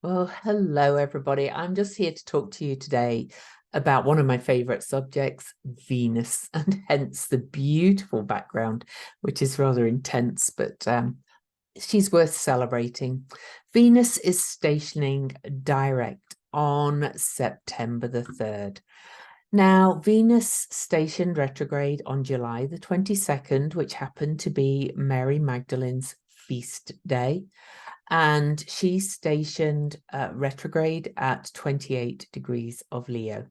Well, hello, everybody. I'm just here to talk to you today about one of my favorite subjects, Venus, and hence the beautiful background, which is rather intense, but she's worth celebrating. Venus is stationing direct on September the 3rd. Now, Venus stationed retrograde on July the 22nd, which happened to be Mary Magdalene's feast day. And she's stationed retrograde at 28 degrees of Leo.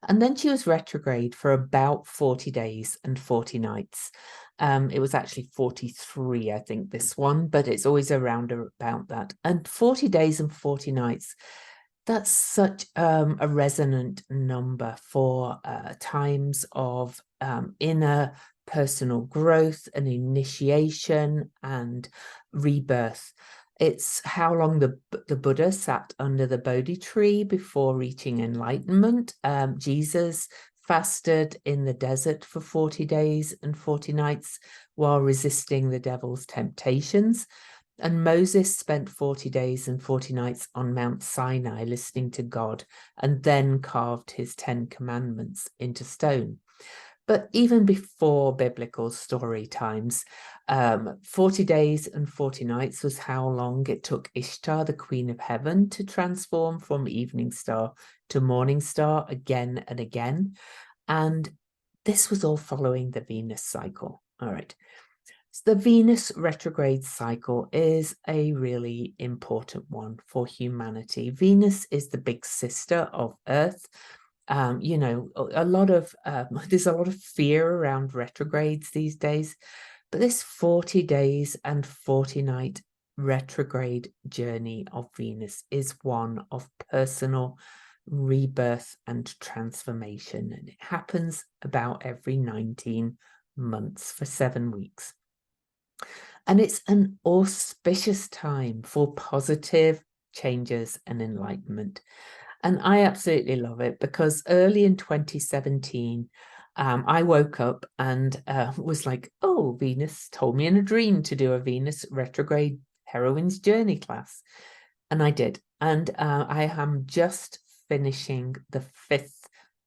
And then she was retrograde for about 40 days and 40 nights. It was actually 43, I think, this one, but it's always around about that. And 40 days and 40 nights, that's such a resonant number for times of inner personal growth and initiation and rebirth. It's how long the Buddha sat under the Bodhi tree before reaching enlightenment. Jesus fasted in the desert for 40 days and 40 nights while resisting the devil's temptations. And Moses spent 40 days and 40 nights on Mount Sinai listening to God, and then carved his 10 commandments into stone. But even before biblical story times, 40 days and 40 nights was how long it took Ishtar, the queen of heaven, to transform from evening star to morning star again and again. And this was all following the Venus cycle. All right. So the Venus retrograde cycle is a really important one for humanity. Venus is the big sister of Earth. You know, a lot of there's a lot of fear around retrogrades these days, but this 40 days and 40 night retrograde journey of Venus is one of personal rebirth and transformation, and it happens about every 19 months for 7 weeks. And it's an auspicious time for positive changes and enlightenment. And I absolutely love it because early in 2017, I woke up and was like, oh, Venus told me in a dream to do a Venus retrograde heroine's journey class. And I did. And I am just finishing the 5th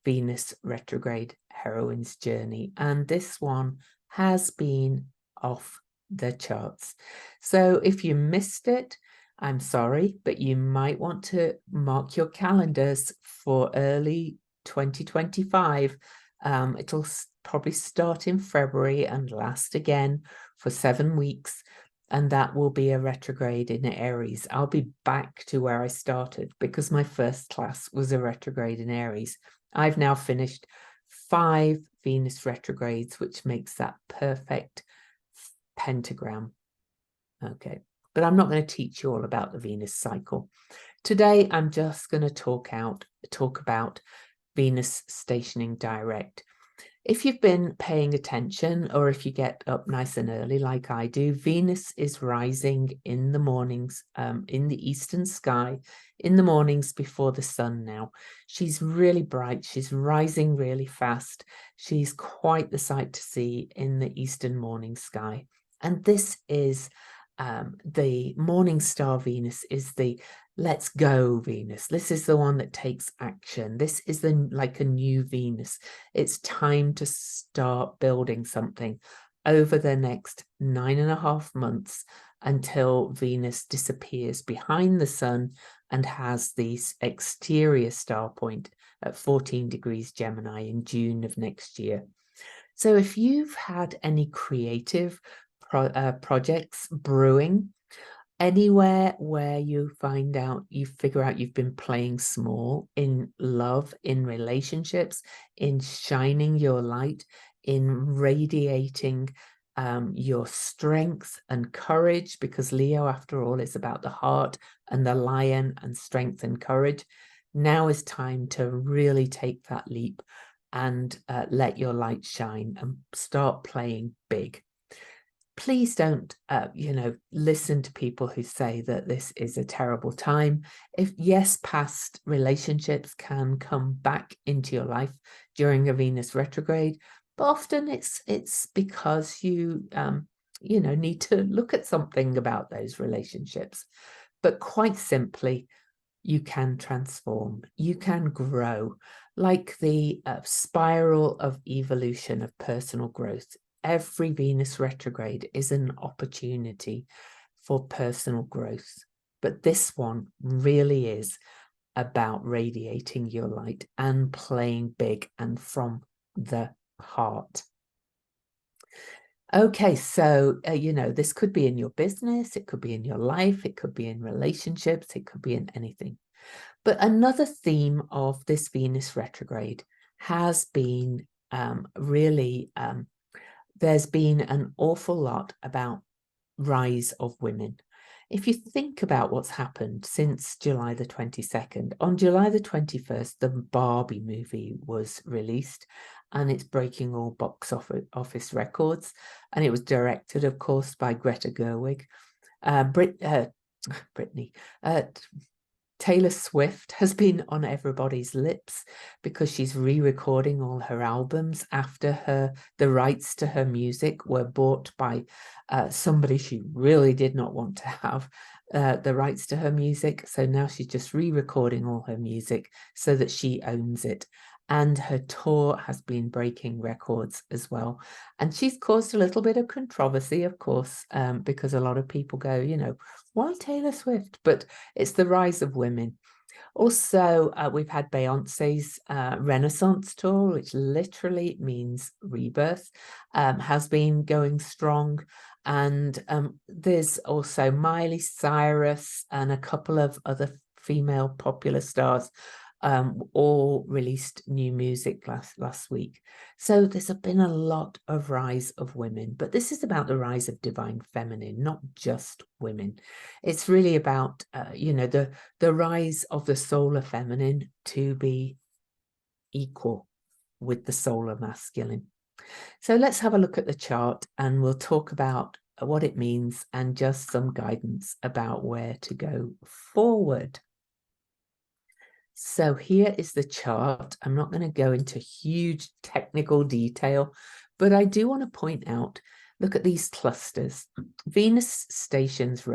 Venus retrograde heroine's journey. And this one has been off the charts. So if you missed it, I'm sorry, but you might want to mark your calendars for early 2025. It'll probably start in February and last again for 7 weeks. And that will be a retrograde in Aries. I'll be back to where I started because my first class was a retrograde in Aries. I've now finished 5 Venus retrogrades, which makes that perfect pentagram. Okay, but I'm not going to teach you all about the Venus cycle. Today, I'm just going to talk about Venus stationing direct. If you've been paying attention, or if you get up nice and early like I do, Venus is rising in the mornings, in the eastern sky, in the mornings before the sun now. She's really bright. She's rising really fast. She's quite the sight to see in the eastern morning sky. And this is the morning star Venus is the let's go Venus. This is the one that takes action. This is like a new Venus. It's time to start building something over the next 9.5 months until Venus disappears behind the sun and has this exterior star point at 14 degrees Gemini in June of next year. So if you've had any creative projects brewing, anywhere where you figure out you've been playing small in love, in relationships, in shining your light, in radiating your strength and courage, because Leo, after all, is about the heart and the lion and strength and courage. Now is time to really take that leap and let your light shine and start playing big. Please don't, listen to people who say that this is a terrible time. If yes, past relationships can come back into your life during a Venus retrograde, but often it's because you need to look at something about those relationships. But quite simply, you can transform, you can grow, like the spiral of evolution of personal growth. Every Venus retrograde is an opportunity for personal growth. But this one really is about radiating your light and playing big and from the heart. Okay, so, you know, this could be in your business, it could be in your life, it could be in relationships, it could be in anything. But another theme of this Venus retrograde has been there's been an awful lot about rise of women. If you think about what's happened since July the 22nd, on July the 21st, the Barbie movie was released and it's breaking all box office records. And it was directed, of course, by Greta Gerwig. Taylor Swift has been on everybody's lips because she's re-recording all her albums after the rights to her music were bought by somebody she really did not want to have the rights to her music. So now she's just re-recording all her music so that she owns it. And her tour has been breaking records as well. And she's caused a little bit of controversy, of course, because a lot of people go, you know, why Taylor Swift? But it's the rise of women. Also, we've had Beyonce's Renaissance tour, which literally means rebirth, has been going strong. And there's also Miley Cyrus and a couple of other female popular stars all released new music last week. So there's been a lot of rise of women, but this is about the rise of divine feminine, not just women. It's really about, you know, the rise of the solar feminine to be equal with the solar masculine. So let's have a look at the chart and we'll talk about what it means and just some guidance about where to go forward. So here is the chart. I'm not going to go into huge technical detail, but I do want to point out, look at these clusters. Venus stations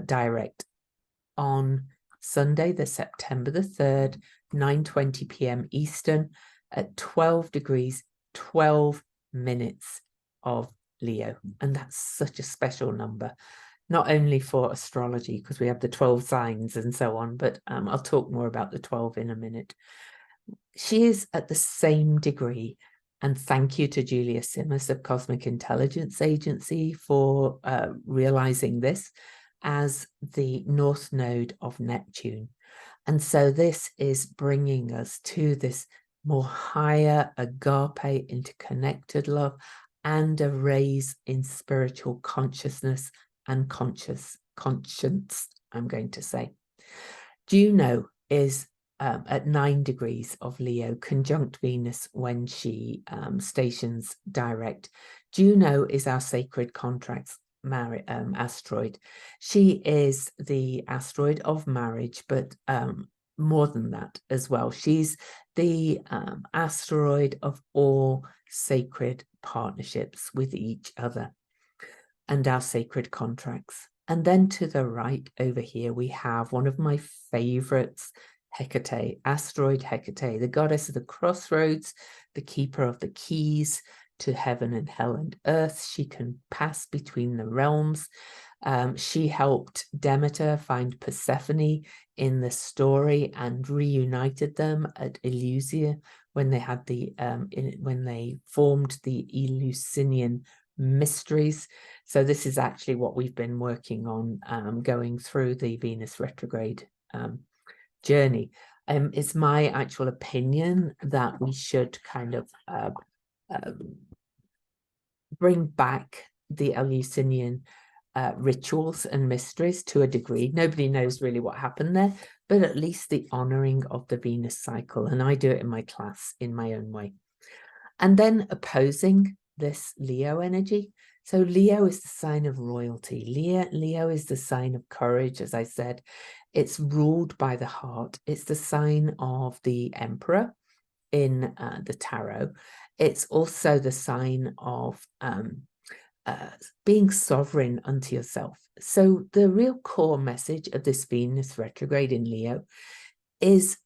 direct on Sunday, the September the 3rd, 9:20 p.m. Eastern at 12 degrees, 12 minutes of Leo. And that's such a special number. Not only for astrology, because we have the 12 signs and so on, but I'll talk more about the 12 in a minute. She is at the same degree, and thank you to Julia Simmers of Cosmic Intelligence Agency for realizing this, as the North Node of Neptune. And so this is bringing us to this more higher agape, interconnected love, and a raise in spiritual consciousness and conscience, I'm going to say. Juno is at 9 degrees of Leo, conjunct Venus when she stations direct. Juno is our sacred contracts asteroid. She is the asteroid of marriage, but more than that as well. She's the asteroid of all sacred partnerships with each other and our sacred contracts. And then to the right over here, we have one of my favorites, Hecate, asteroid Hecate, the goddess of the crossroads, the keeper of the keys to heaven and hell and earth. She can pass between the realms. She helped Demeter find Persephone in the story and reunited them at Eleusis when they had when they formed the Eleusinian mysteries. So this is actually what we've been working on, going through the Venus retrograde journey. It's my actual opinion that we should kind of bring back the Eleusinian rituals and mysteries to a degree. Nobody knows really what happened there, but at least the honoring of the Venus cycle. And I do it in my class in my own way. And then opposing this Leo energy. So Leo is the sign of royalty. Leo is the sign of courage, as I said. It's ruled by the heart. It's the sign of the emperor in the tarot. It's also the sign of being sovereign unto yourself. So the real core message of this Venus retrograde in Leo is,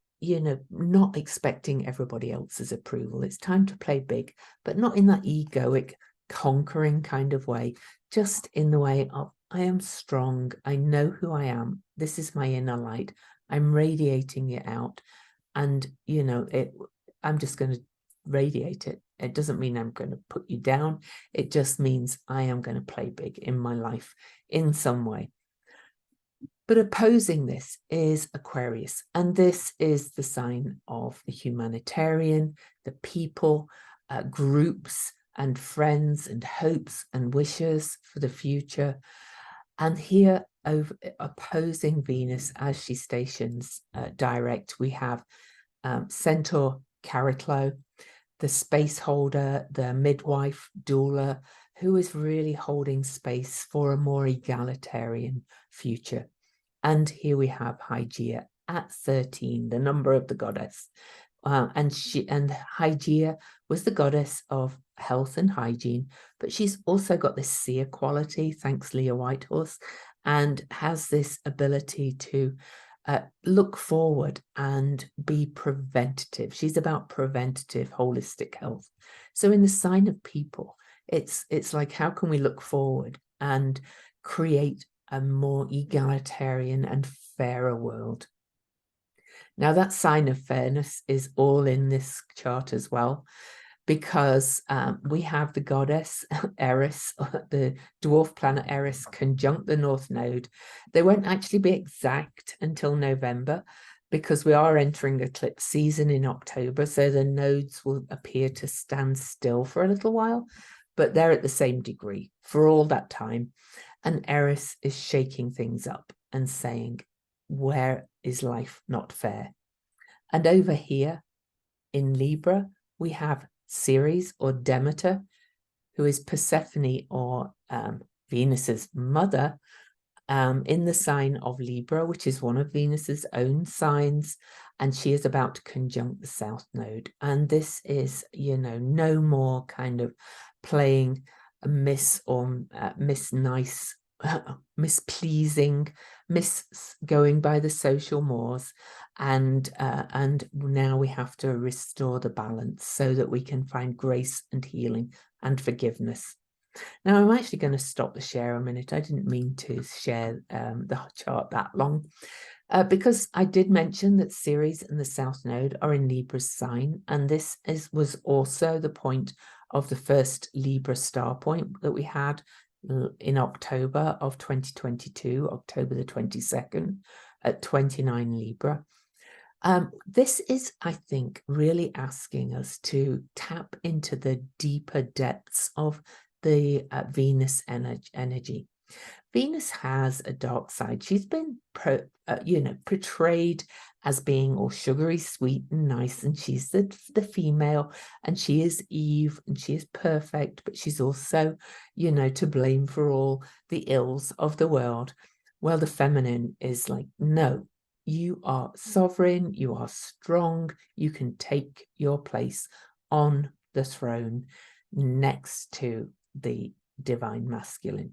not expecting everybody else's approval. It's time to play big, but not in that egoic, conquering kind of way, just in the way of, I am strong. I know who I am. This is my inner light. I'm radiating it out. And, I'm just going to radiate it. It doesn't mean I'm going to put you down. It just means I am going to play big in my life in some way. But opposing this is Aquarius, and this is the sign of the humanitarian, the people, groups and friends and hopes and wishes for the future. And here, opposing Venus as she stations direct, we have Centaur Chariklo, the space holder, the midwife, doula, who is really holding space for a more egalitarian future. And here we have Hygeia at 13, the number of the goddess. And Hygeia was the goddess of health and hygiene, but she's also got this seer quality, thanks Leah Whitehorse, and has this ability to look forward and be preventative. She's about preventative, holistic health. So in the sign of people, it's like, how can we look forward and create a more egalitarian and fairer world? Now, that sign of fairness is all in this chart as well, because we have the goddess Eris, the dwarf planet Eris, conjunct the North Node. They won't actually be exact until November, because we are entering eclipse season in October, so the nodes will appear to stand still for a little while, but they're at the same degree for all that time. And Eris is shaking things up and saying, where is life not fair? And over here in Libra, we have Ceres or Demeter, who is Persephone or Venus's mother, in the sign of Libra, which is one of Venus's own signs, and she is about to conjunct the South Node. And this is, no more kind of playing a miss or miss nice, mispleasing, miss going by the social mores, and now we have to restore the balance so that we can find grace and healing and forgiveness. Now, I'm actually going to stop the share a minute. I didn't mean to share the chart that long, because I did mention that Ceres and the South Node are in Libra's sign, and this was also the point of the first Libra star point that we had in October of 2022, October the 22nd, at 29 Libra. This is, I think, really asking us to tap into the deeper depths of the Venus energy. Venus has a dark side. She's been portrayed as being all sugary, sweet and nice, and she's the female, and she is Eve, and she is perfect, but she's also, to blame for all the ills of the world. Well, the feminine is like, no, you are sovereign, you are strong, you can take your place on the throne next to the divine masculine.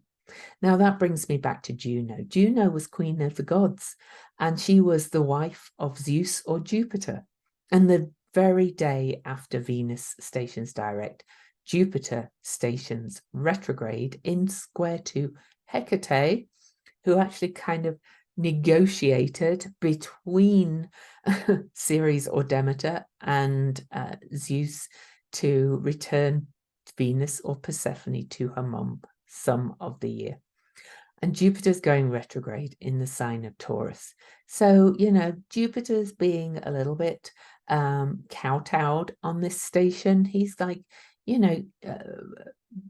Now, that brings me back to Juno. Juno was queen of the gods, and she was the wife of Zeus or Jupiter. And the very day after Venus stations direct, Jupiter stations retrograde in square to Hecate, who actually kind of negotiated between Ceres or Demeter and Zeus to return Venus or Persephone to her mum some of the year. And Jupiter's going retrograde in the sign of Taurus. So, Jupiter's being a little bit kowtowed on this station. He's like,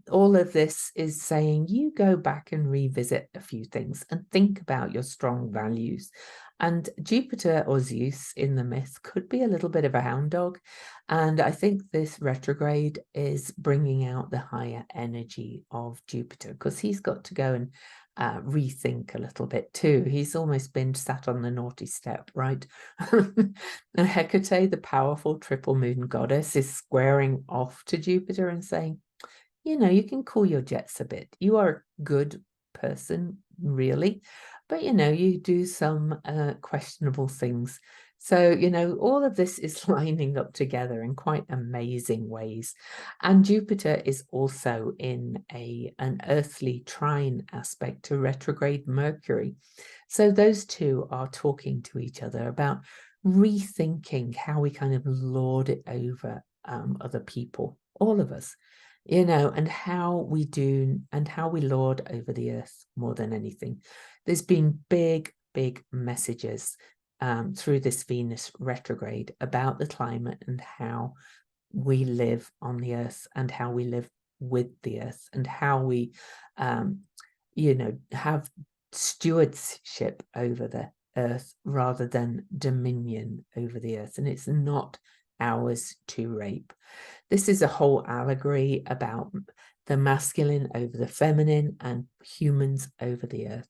all of this is saying, you go back and revisit a few things and think about your strong values. And Jupiter or Zeus in the myth could be a little bit of a hound dog. And I think this retrograde is bringing out the higher energy of Jupiter, because he's got to go and rethink a little bit too. He's almost been sat on the naughty step, right? And Hecate, the powerful triple moon goddess, is squaring off to Jupiter and saying, you know, you can cool your jets a bit. You are a good person, really, but, you know, you do some questionable things. So, you know, all of this is lining up together in quite amazing ways. And Jupiter is also in an earthly trine aspect to retrograde Mercury. So those two are talking to each other about rethinking how we kind of lord it over other people, all of us, you know, and how we do and how we lord over the earth more than anything. There's been big, big messages through this Venus retrograde about the climate and how we live on the earth and how we live with the earth and how we, you know, have stewardship over the earth rather than dominion over the earth. And it's not ours to rape. This is a whole allegory about the masculine over the feminine and humans over the earth.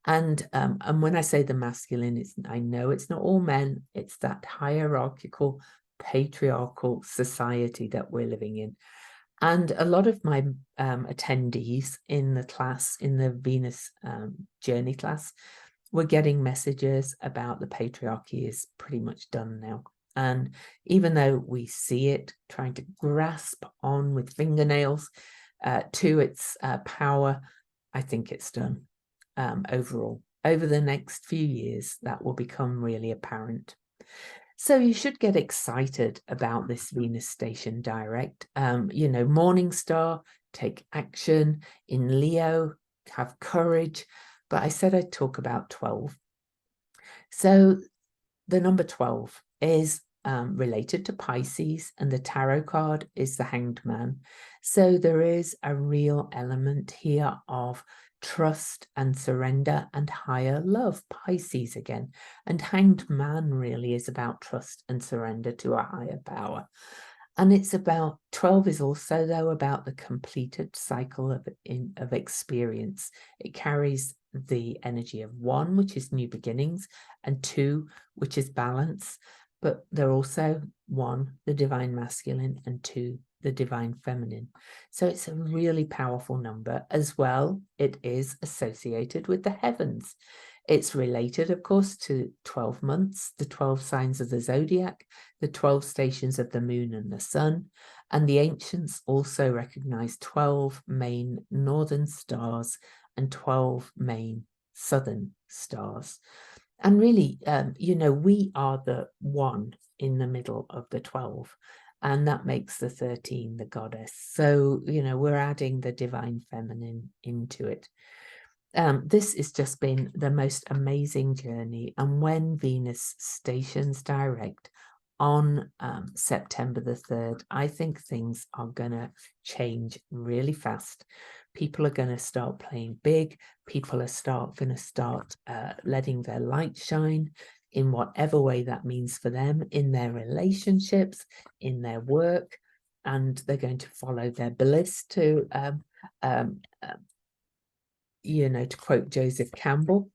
And when I say the masculine, I know it's not all men. It's that hierarchical, patriarchal society that we're living in. And a lot of my attendees in the class, in the Venus journey class, were getting messages about the patriarchy is pretty much done now. And even though we see it trying to grasp on with fingernails to its power, I think it's done overall. Over the next few years, that will become really apparent. So you should get excited about this Venus station direct. You know, Morning Star, take action. In Leo, have courage. But I said I'd talk about 12. So the number 12 is related to Pisces, and the tarot card is the Hanged Man. So there is a real element here of trust and surrender and higher love, Pisces again. And Hanged Man really is about trust and surrender to a higher power. And it's about 12 is also, though, about the completed cycle of experience. It carries the energy of 1, which is new beginnings, and 2, which is balance. But they're also 1, the divine masculine, and 2, the divine feminine. So it's a really powerful number. As well, it is associated with the heavens. It's related, of course, to 12 months, the 12 signs of the zodiac, the 12 stations of the moon and the sun. And the ancients also recognized 12 main northern stars and 12 main southern stars. And really, you know, we are the 1 in the middle of the 12. And that makes the 13 the goddess. So, you know, we're adding the divine feminine into it. This has just been the most amazing journey. And when Venus stations direct on September the 3rd, I think things are going to change really fast. People are going to start playing big. People are going to start letting their light shine in whatever way that means for them, in their relationships, in their work, and they're going to follow their bliss to you know, to quote Joseph Campbell.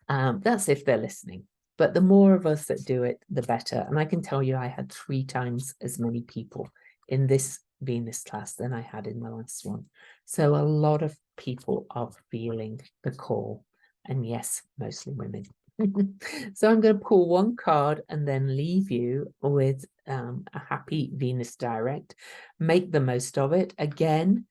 That's if they're listening. But the more of us that do it, the better. And I can tell you, I had 3 times as many people in this Venus class than I had in the last one. So a lot of people are feeling the call. And yes, mostly women. So I'm going to pull one card and then leave you with a happy Venus direct. Make the most of it. Again,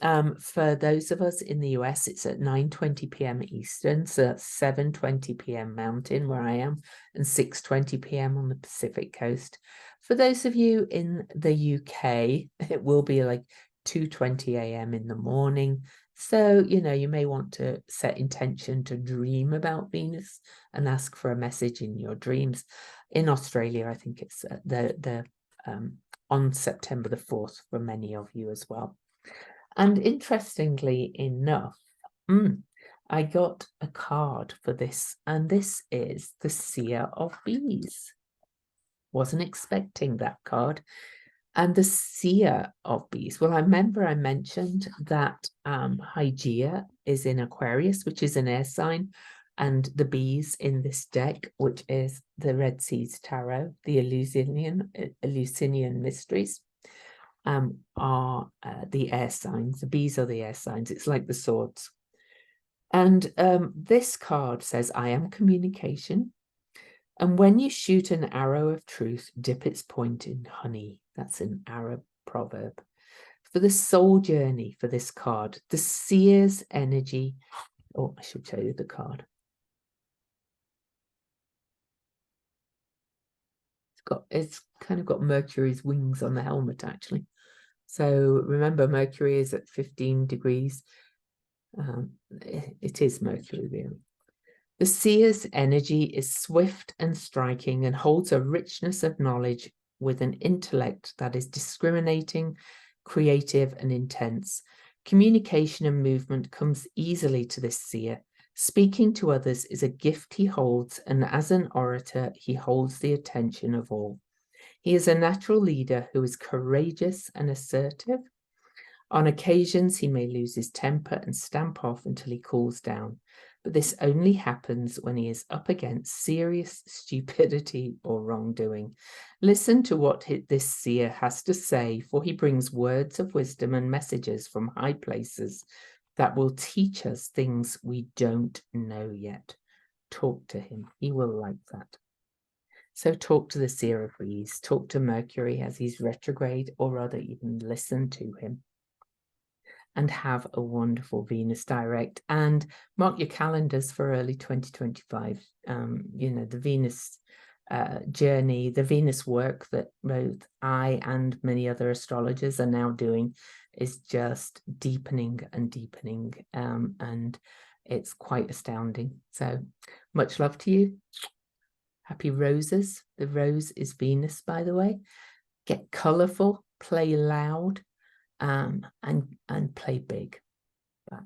for those of us in the US, it's at 9:20 p.m. Eastern, so that's 7:20 p.m. Mountain where I am, and 6:20 p.m. on the Pacific coast. For those of you in the UK, it will be like 2:20 a.m. in the morning. So, you know, you may want to set intention to dream about Venus and ask for a message in your dreams. In Australia, I think it's on September the 4th for many of you as well. And interestingly enough, I got a card for this, and this is the Seer of Bees. Wasn't expecting that card. And the Seer of Bees, well, I remember I mentioned that Hygeia is in Aquarius, which is an air sign, and the bees in this deck, which is the Red Seas Tarot, the Eleusinian Mysteries. are the air signs. The bees are the air signs. It's like the swords. And this card says, I am communication. And when you shoot an arrow of truth, dip its point in honey. That's an Arab proverb. For the soul journey for this card, the seer's energy. Oh, I should show you the card. It's kind of got Mercury's wings on the helmet, actually. So remember, Mercury is at 15 degrees. It is Mercury, really. The seer's energy is swift and striking and holds a richness of knowledge with an intellect that is discriminating, creative, and intense. Communication and movement comes easily to this seer. Speaking to others is a gift he holds, and as an orator, he holds the attention of all. He is a natural leader who is courageous and assertive. On occasions, he may lose his temper and stamp off until he cools down, but this only happens when he is up against serious stupidity or wrongdoing. Listen to what this seer has to say, for he brings words of wisdom and messages from high places that will teach us things we don't know yet. Talk to him. He will like that. So talk to the seer of breeze, talk to Mercury as he's retrograde, or rather even listen to him. And have a wonderful Venus direct, and mark your calendars for early 2025. You know, the Venus journey, the Venus work that both I and many other astrologers are now doing is just deepening and deepening, and it's quite astounding. So much love to you. Happy roses. The rose is Venus, by the way. Get colorful, play loud, and play big. Bye.